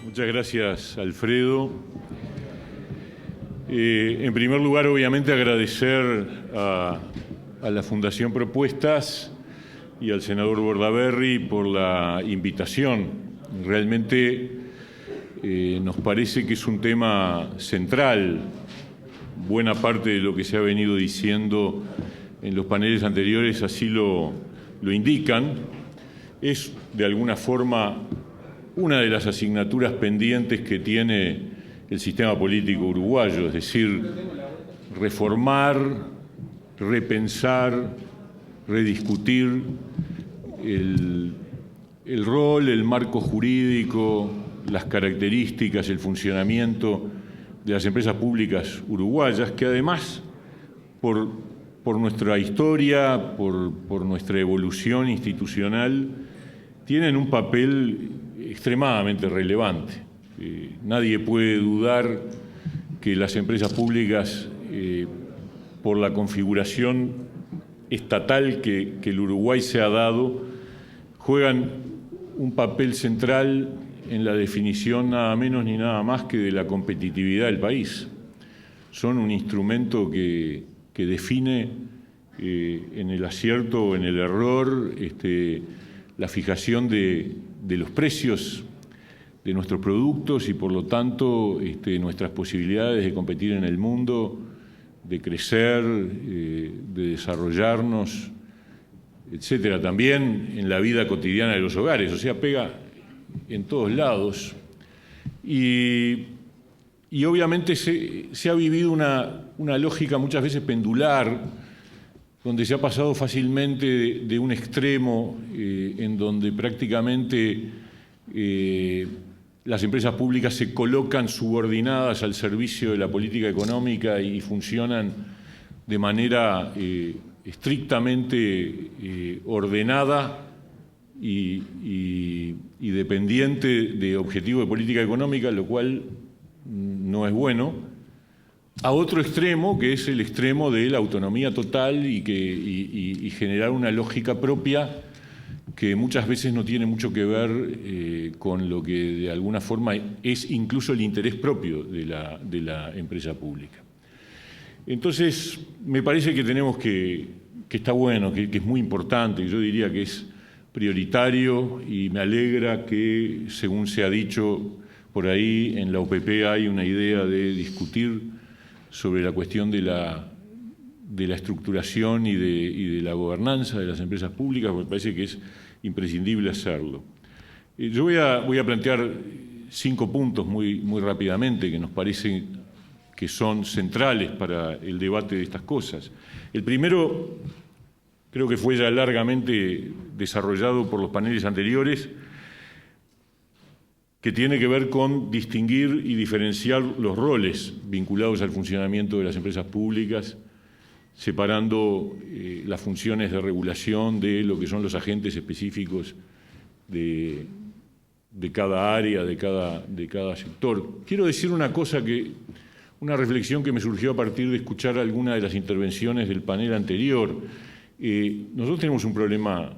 Muchas gracias, Alfredo. En primer lugar, obviamente, agradecer a la Fundación Propuestas y al senador Bordaberry por la invitación. Realmente nos parece que es un tema central. Buena parte de lo que se ha venido diciendo en los paneles anteriores así lo indican. Es, de alguna forma, una de las asignaturas pendientes que tiene el sistema político uruguayo, es decir, reformar, repensar, rediscutir el rol, el marco jurídico, las características, el funcionamiento de las empresas públicas uruguayas, que además, por nuestra historia, por nuestra evolución institucional, tienen un papel extremadamente relevante. Nadie puede dudar que las empresas públicas, por la configuración estatal que el Uruguay se ha dado, juegan un papel central en la definición nada menos ni nada más que de la competitividad del país. Son un instrumento que define en el acierto o en el error la fijación de los precios de nuestros productos y, por lo tanto, nuestras posibilidades de competir en el mundo, de crecer, de desarrollarnos, etcétera. También en la vida cotidiana de los hogares, o sea, pega en todos lados. Y obviamente se ha vivido una lógica muchas veces pendular, donde se ha pasado fácilmente de un extremo en donde prácticamente las empresas públicas se colocan subordinadas al servicio de la política económica y funcionan de manera estrictamente ordenada y dependiente de objetivos de política económica, lo cual no es bueno, a otro extremo, que es el extremo de la autonomía total y generar una lógica propia que muchas veces no tiene mucho que ver con lo que de alguna forma es incluso el interés propio de la empresa pública. Entonces, me parece que tenemos que está bueno, que es muy importante, yo diría que es prioritario, y me alegra que, según se ha dicho por ahí, en la UPP hay una idea de discutir sobre la cuestión de la estructuración y de la gobernanza de las empresas públicas, porque me parece que es imprescindible hacerlo. Yo voy a plantear 5 puntos muy rápidamente que nos parecen que son centrales para el debate de estas cosas. El primero, creo que fue ya largamente desarrollado por los paneles anteriores, que tiene que ver con distinguir y diferenciar los roles vinculados al funcionamiento de las empresas públicas, separando las funciones de regulación de lo que son los agentes específicos de cada área, de cada sector. Quiero decir una reflexión que me surgió a partir de escuchar alguna de las intervenciones del panel anterior. Nosotros tenemos un problema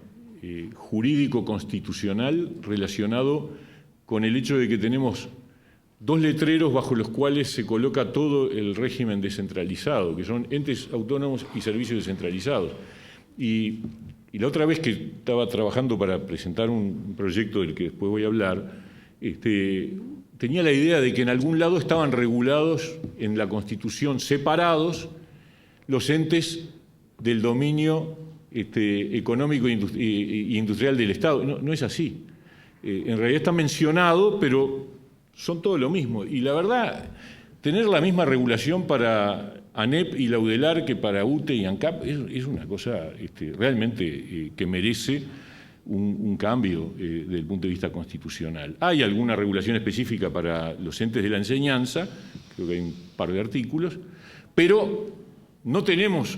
jurídico constitucional relacionado con el hecho de que tenemos 2 letreros bajo los cuales se coloca todo el régimen descentralizado, que son entes autónomos y servicios descentralizados. Y la otra vez que estaba trabajando para presentar un proyecto del que después voy a hablar, tenía la idea de que en algún lado estaban regulados en la Constitución separados los entes del dominio económico e industrial del Estado. No es así. En realidad está mencionado, pero son todo lo mismo. Y la verdad, tener la misma regulación para ANEP y la UDELAR que para UTE y ANCAP es una cosa realmente que merece un cambio desde el punto de vista constitucional. Hay alguna regulación específica para los entes de la enseñanza, creo que hay un par de artículos, pero no tenemos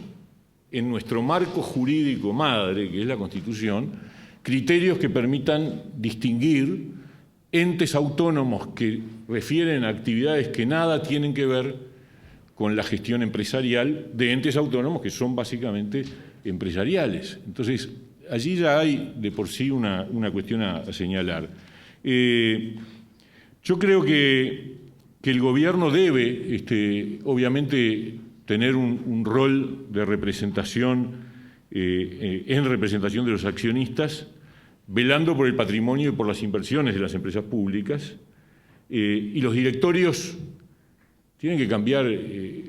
en nuestro marco jurídico madre, que es la Constitución, criterios que permitan distinguir entes autónomos que refieren a actividades que nada tienen que ver con la gestión empresarial de entes autónomos que son básicamente empresariales. Entonces, allí ya hay de por sí una cuestión a señalar. Yo creo que el gobierno debe, obviamente, tener un rol de representación, en representación de los accionistas, velando por el patrimonio y por las inversiones de las empresas públicas, y los directorios tienen que cambiar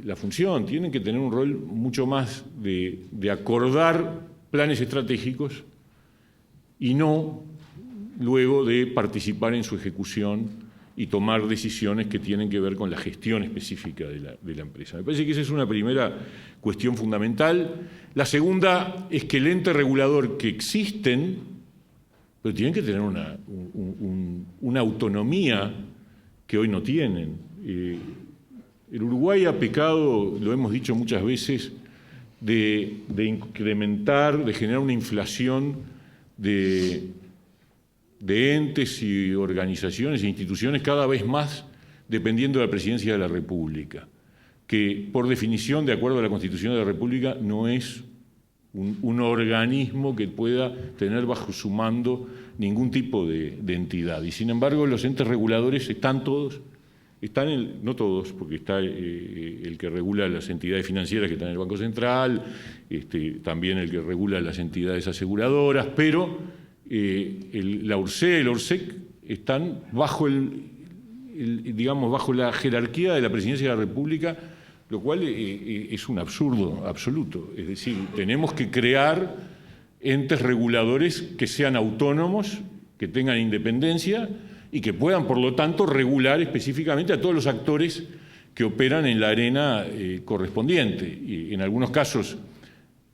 la función, tienen que tener un rol mucho más de acordar planes estratégicos y no luego de participar en su ejecución y tomar decisiones que tienen que ver con la gestión específica de la empresa. Me parece que esa es una primera cuestión fundamental. La segunda es que el ente regulador que existen, pero tienen que tener una autonomía que hoy no tienen. El Uruguay ha pecado, lo hemos dicho muchas veces, de incrementar, de generar una inflación de entes y organizaciones e instituciones cada vez más dependiendo de la Presidencia de la República, que por definición, de acuerdo a la Constitución de la República, no es un organismo que pueda tener bajo su mando ningún tipo de entidad. Y sin embargo, los entes reguladores están todos, no todos, porque está el que regula las entidades financieras que están en el Banco Central, también el que regula las entidades aseguradoras, pero la URCE, el ORSEC, están bajo digamos, bajo la jerarquía de la Presidencia de la República, lo cual es un absurdo absoluto. Es decir, tenemos que crear entes reguladores que sean autónomos, que tengan independencia y que puedan, por lo tanto, regular específicamente a todos los actores que operan en la arena correspondiente. Y en algunos casos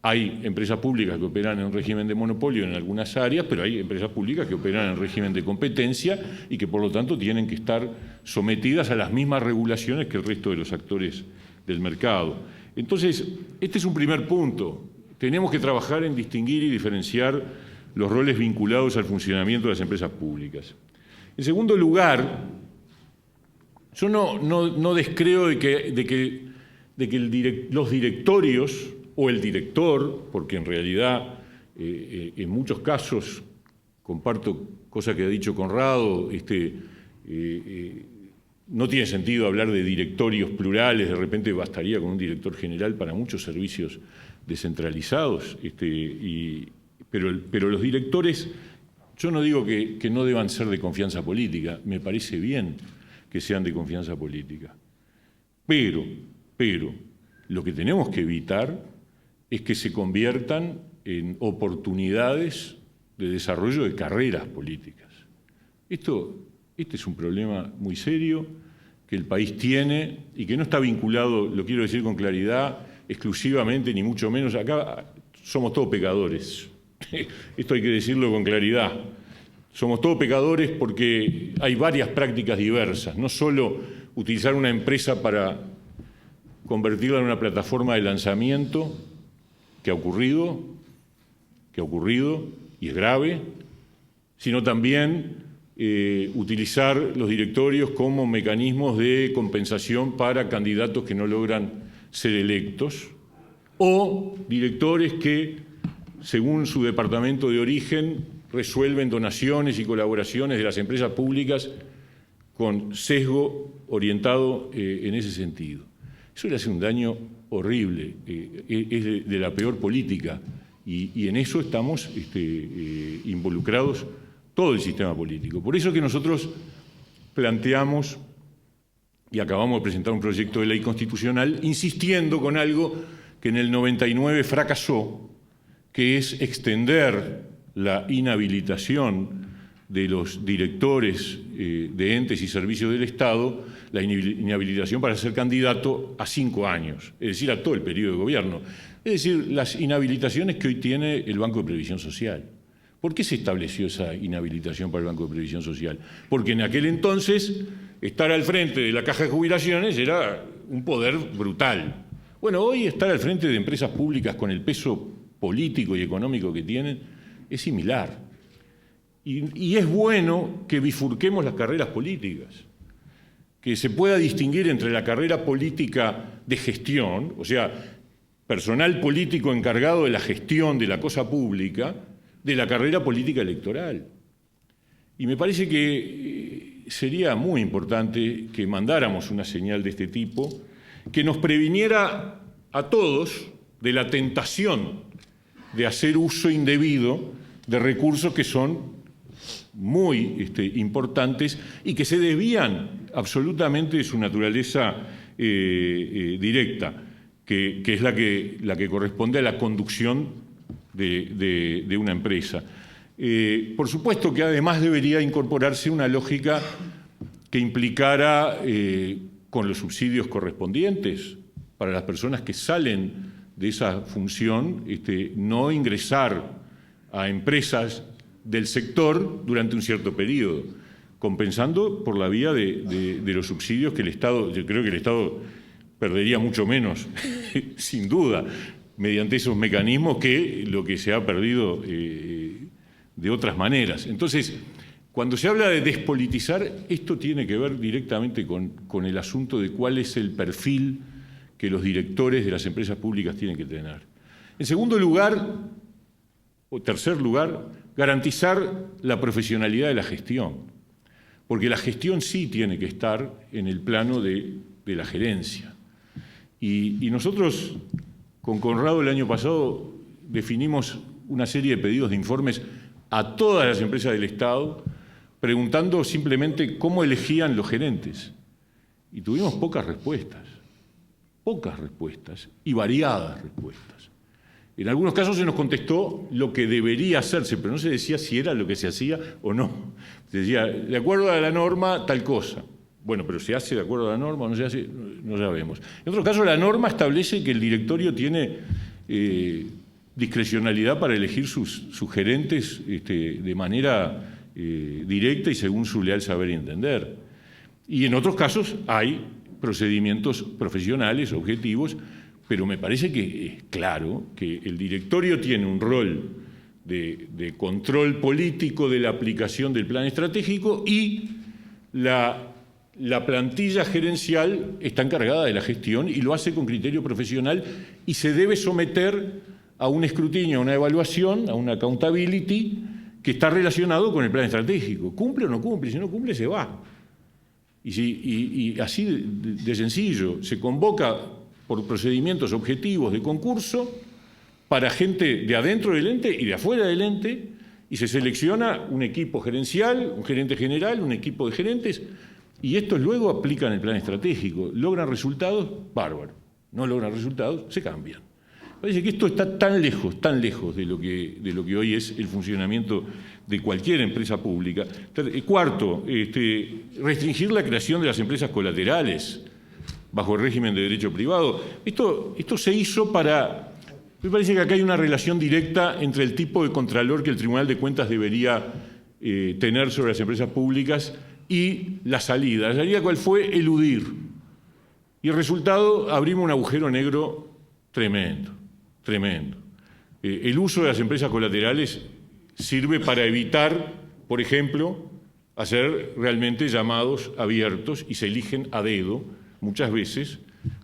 hay empresas públicas que operan en régimen de monopolio en algunas áreas, pero hay empresas públicas que operan en régimen de competencia y que, por lo tanto, tienen que estar sometidas a las mismas regulaciones que el resto de los actores del mercado. Entonces, este es un primer punto. Tenemos que trabajar en distinguir y diferenciar los roles vinculados al funcionamiento de las empresas públicas. En segundo lugar, yo no descreo de que los directorios o el director, porque en realidad en muchos casos, comparto cosa que ha dicho Conrado, no tiene sentido hablar de directorios plurales, de repente bastaría con un director general para muchos servicios descentralizados, pero los directores, yo no digo que no deban ser de confianza política, me parece bien que sean de confianza política, pero lo que tenemos que evitar es que se conviertan en oportunidades de desarrollo de carreras políticas. Este es un problema muy serio que el país tiene y que no está vinculado, lo quiero decir con claridad, exclusivamente, ni mucho menos. Acá somos todos pecadores. Esto hay que decirlo con claridad. Somos todos pecadores porque hay varias prácticas diversas, no solo utilizar una empresa para convertirla en una plataforma de lanzamiento, que ha ocurrido y es grave, sino también utilizar los directorios como mecanismos de compensación para candidatos que no logran ser electos, o directores que, según su departamento de origen, resuelven donaciones y colaboraciones de las empresas públicas con sesgo orientado en ese sentido. Eso le hace un daño horrible, es de la peor política, y en eso estamos involucrados todo el sistema político. Por eso que nosotros planteamos y acabamos de presentar un proyecto de ley constitucional insistiendo con algo que en el 99 fracasó, que es extender la inhabilitación de los directores de entes y servicios del Estado, la inhabilitación para ser candidato a 5 años, es decir, a todo el periodo de gobierno. Es decir, las inhabilitaciones que hoy tiene el Banco de Previsión Social. ¿Por qué se estableció esa inhabilitación para el Banco de Previsión Social? Porque en aquel entonces estar al frente de la Caja de Jubilaciones era un poder brutal. Bueno, hoy estar al frente de empresas públicas con el peso político y económico que tienen es similar. Y es bueno que bifurquemos las carreras políticas, que se pueda distinguir entre la carrera política de gestión, o sea, personal político encargado de la gestión de la cosa pública, de la carrera política electoral. Y me parece que sería muy importante que mandáramos una señal de este tipo, que nos previniera a todos de la tentación de hacer uso indebido de recursos que son muy importantes y que se desvían absolutamente de su naturaleza directa, que es la que corresponde a la conducción de una empresa. Por supuesto que además debería incorporarse una lógica que implicara, con los subsidios correspondientes para las personas que salen de esa función, no ingresar a empresas del sector durante un cierto periodo, compensando por la vía de los subsidios que el Estado, yo creo que el Estado perdería mucho menos, sin duda, mediante esos mecanismos que lo que se ha perdido de otras maneras. Entonces, cuando se habla de despolitizar, esto tiene que ver directamente con el asunto de cuál es el perfil que los directores de las empresas públicas tienen que tener. En segundo lugar, o tercer lugar, garantizar la profesionalidad de la gestión, porque la gestión sí tiene que estar en el plano de la gerencia. Y nosotros, con Conrado, el año pasado, definimos una serie de pedidos de informes a todas las empresas del Estado, preguntando simplemente cómo elegían los gerentes. Y tuvimos pocas respuestas y variadas respuestas. En algunos casos se nos contestó lo que debería hacerse, pero no se decía si era lo que se hacía o no. Se decía, de acuerdo a la norma, tal cosa. Bueno, pero ¿se hace de acuerdo a la norma o no se hace? No sabemos. En otro caso, la norma establece que el directorio tiene discrecionalidad para elegir sus gerentes de manera directa y según su leal saber y entender. Y en otros casos hay procedimientos profesionales, objetivos, pero me parece que es claro que el directorio tiene un rol de control político de la aplicación del plan estratégico y la plantilla gerencial está encargada de la gestión y lo hace con criterio profesional y se debe someter a un escrutinio, a una evaluación, a una accountability que está relacionado con el plan estratégico. ¿Cumple o no cumple? Si no cumple, se va. Y así de sencillo, se convoca por procedimientos objetivos de concurso para gente de adentro del ente y de afuera del ente, y se selecciona un equipo gerencial, un gerente general, un equipo de gerentes, y estos luego aplican el plan estratégico. ¿Logran resultados? Bárbaro. No logran resultados, se cambian. Parece que esto está tan lejos de lo que hoy es el funcionamiento de cualquier empresa pública. Cuarto, restringir la creación de las empresas colaterales bajo el régimen de derecho privado. Esto se hizo para... Me parece que acá hay una relación directa entre el tipo de contralor que el Tribunal de Cuentas debería tener sobre las empresas públicas y la salida. La salida, ¿cuál fue? Eludir. Y el resultado, abrimos un agujero negro tremendo. El uso de las empresas colaterales sirve para evitar, por ejemplo, hacer realmente llamados abiertos y se eligen a dedo, muchas veces,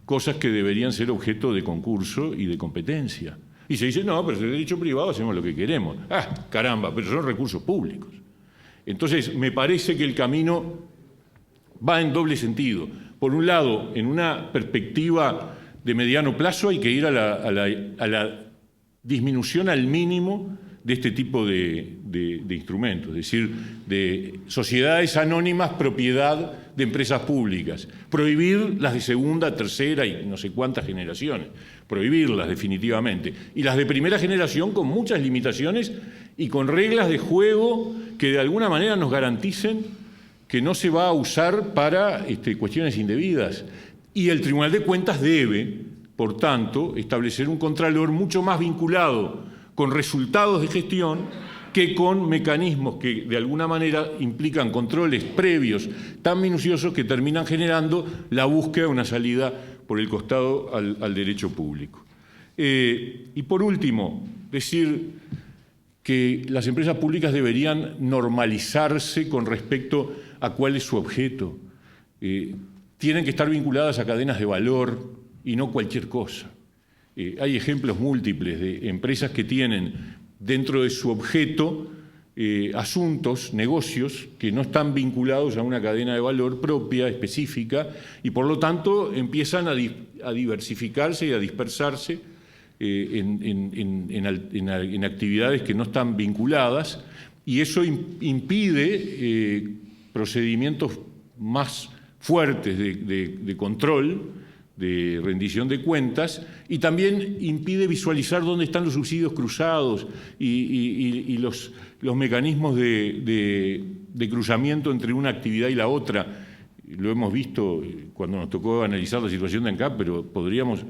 cosas que deberían ser objeto de concurso y de competencia. Y se dice, no, pero en el derecho privado hacemos lo que queremos. ¡Ah, caramba! Pero son recursos públicos. Entonces, me parece que el camino va en doble sentido. Por un lado, en una perspectiva de mediano plazo hay que ir a la disminución al mínimo de este tipo de instrumentos, es decir, de sociedades anónimas propiedad de empresas públicas. Prohibir las de segunda, tercera y no sé cuántas generaciones, prohibirlas definitivamente. Y las de primera generación con muchas limitaciones y con reglas de juego que de alguna manera nos garanticen que no se va a usar para cuestiones indebidas. Y el Tribunal de Cuentas debe, por tanto, establecer un contralor mucho más vinculado con resultados de gestión que con mecanismos que de alguna manera implican controles previos tan minuciosos que terminan generando la búsqueda de una salida por el costado al derecho público. Y por último, decir que las empresas públicas deberían normalizarse con respecto a cuál es su objeto. Tienen que estar vinculadas a cadenas de valor y no cualquier cosa. Hay ejemplos múltiples de empresas que tienen dentro de su objeto asuntos, negocios que no están vinculados a una cadena de valor propia, específica, y por lo tanto empiezan a diversificarse y a dispersarse en actividades que no están vinculadas, y eso impide procedimientos más fuertes de control, de rendición de cuentas, y también impide visualizar dónde están los subsidios cruzados y los mecanismos de cruzamiento entre una actividad y la otra. Lo hemos visto cuando nos tocó analizar la situación de ANCAP, pero podríamos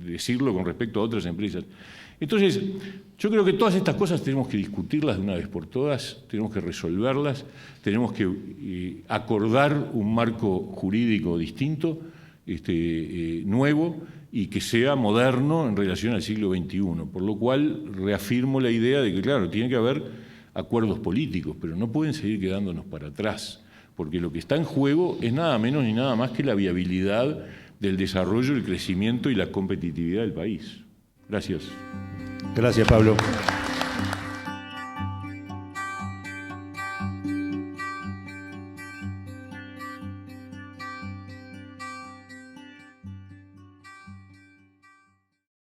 decirlo con respecto a otras empresas. Entonces, yo creo que todas estas cosas tenemos que discutirlas de una vez por todas, tenemos que resolverlas, tenemos que acordar un marco jurídico distinto, nuevo, y que sea moderno en relación al siglo XXI. Por lo cual reafirmo la idea de que, claro, tiene que haber acuerdos políticos, pero no pueden seguir quedándonos para atrás, porque lo que está en juego es nada menos ni nada más que la viabilidad del desarrollo, el crecimiento y la competitividad del país. Gracias. Gracias, Pablo.